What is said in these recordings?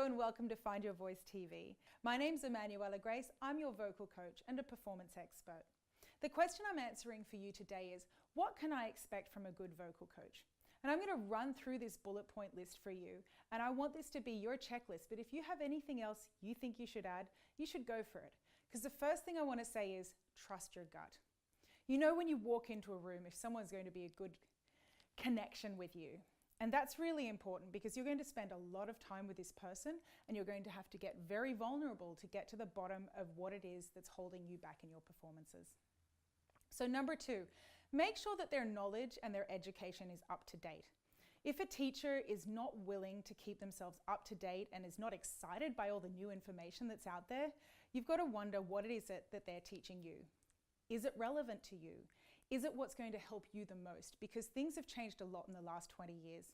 and welcome to Find Your Voice TV. My name's Emmanuella Grace. I'm your vocal coach and a performance expert. The question I'm answering for you today is, what can I expect from a good vocal coach? And I'm going to run through this bullet point list for you, and I want this to be your checklist, but if you have anything else you think you should add, you should go for it. Because the first thing I want to say is, trust your gut. You know when you walk into a room if someone's going to be a good connection with you. And that's really important because you're going to spend a lot of time with this person and you're going to have to get very vulnerable to get to the bottom of what it is that's holding you back in your performances. So number 2, make sure that their knowledge and their education is up to date. If a teacher is not willing to keep themselves up to date and is not excited by all the new information that's out there, you've got to wonder what it is that they're teaching you. Is it relevant to you? Is it what's going to help you the most? Because things have changed a lot in the last 20 years.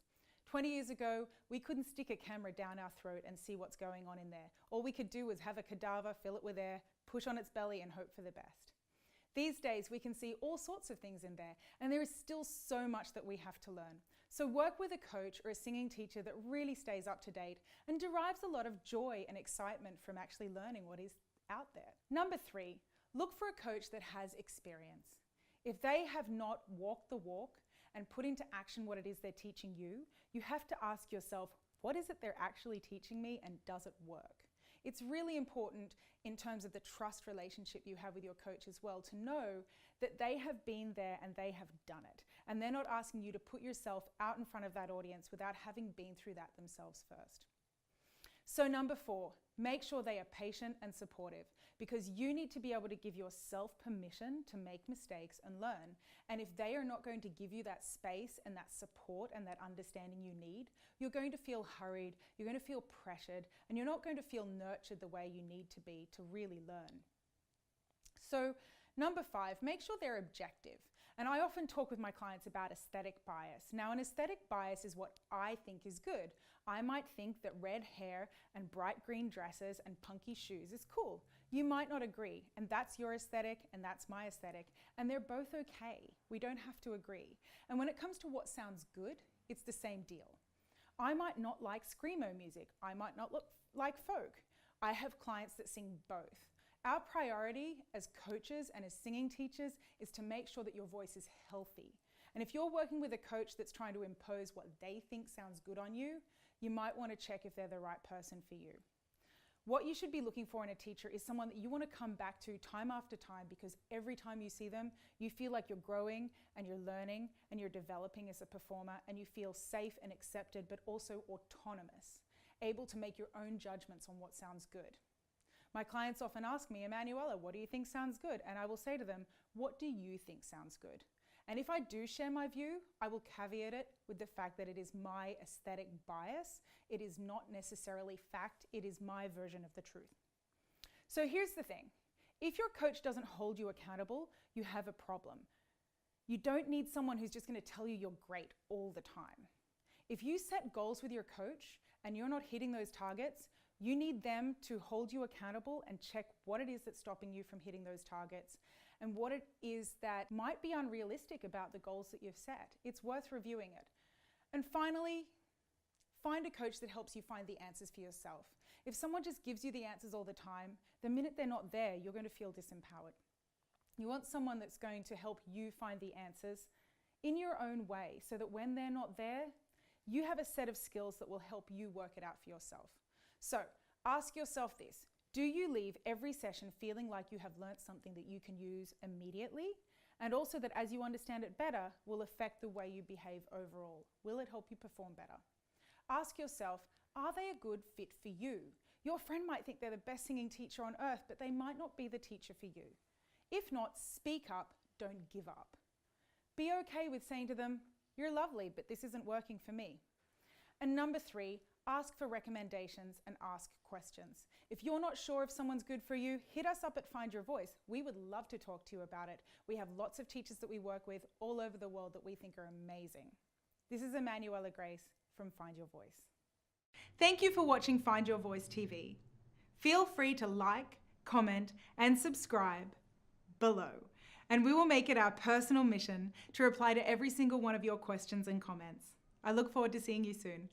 20 years ago, we couldn't stick a camera down our throat and see what's going on in there. All we could do was have a cadaver, fill it with air, push on its belly and hope for the best. These days, we can see all sorts of things in there, and there is still so much that we have to learn. So work with a coach or a singing teacher that really stays up to date and derives a lot of joy and excitement from actually learning what is out there. Number 3, look for a coach that has experience. If they have not walked the walk and put into action what it is they're teaching you, you have to ask yourself, what is it they're actually teaching me and does it work? It's really important in terms of the trust relationship you have with your coach as well to know that they have been there and they have done it. And they're not asking you to put yourself out in front of that audience without having been through that themselves first. So number 4, make sure they are patient and supportive because you need to be able to give yourself permission to make mistakes and learn. And if they are not going to give you that space and that support and that understanding you need, you're going to feel hurried, you're going to feel pressured, and you're not going to feel nurtured the way you need to be to really learn. So number 5, make sure they're objective. And I often talk with my clients about aesthetic bias. Now, an aesthetic bias is what I think is good. I might think that red hair and bright green dresses and punky shoes is cool. You might not agree, and that's your aesthetic and that's my aesthetic, and they're both okay. We don't have to agree. And when it comes to what sounds good, it's the same deal. I might not like screamo music. I might not like folk. I have clients that sing both. Our priority as coaches and as singing teachers is to make sure that your voice is healthy. And if you're working with a coach that's trying to impose what they think sounds good on you, you might want to check if they're the right person for you. What you should be looking for in a teacher is someone that you want to come back to time after time because every time you see them, you feel like you're growing and you're learning and you're developing as a performer and you feel safe and accepted but also autonomous, able to make your own judgments on what sounds good. My clients often ask me, Emmanuella, what do you think sounds good? And I will say to them, what do you think sounds good? And if I do share my view, I will caveat it with the fact that it is my aesthetic bias. It is not necessarily fact. It is my version of the truth. So here's the thing. If your coach doesn't hold you accountable, you have a problem. You don't need someone who's just going to tell you you're great all the time. If you set goals with your coach and you're not hitting those targets, you need them to hold you accountable and check what it is that's stopping you from hitting those targets and what it is that might be unrealistic about the goals that you've set. It's worth reviewing it. And finally, find a coach that helps you find the answers for yourself. If someone just gives you the answers all the time, the minute they're not there, you're going to feel disempowered. You want someone that's going to help you find the answers in your own way so that when they're not there, you have a set of skills that will help you work it out for yourself. So ask yourself this, do you leave every session feeling like you have learnt something that you can use immediately? And also that as you understand it better, will affect the way you behave overall? Will it help you perform better? Ask yourself, are they a good fit for you? Your friend might think they're the best singing teacher on earth, but they might not be the teacher for you. If not, speak up, don't give up. Be okay with saying to them, you're lovely, but this isn't working for me. And number 3, ask for recommendations and ask questions. If you're not sure if someone's good for you, hit us up at Find Your Voice. We would love to talk to you about it. We have lots of teachers that we work with all over the world that we think are amazing. This is Emmanuella Grace from Find Your Voice. Thank you for watching Find Your Voice TV. Feel free to like, comment, and subscribe below. And we will make it our personal mission to reply to every single one of your questions and comments. I look forward to seeing you soon.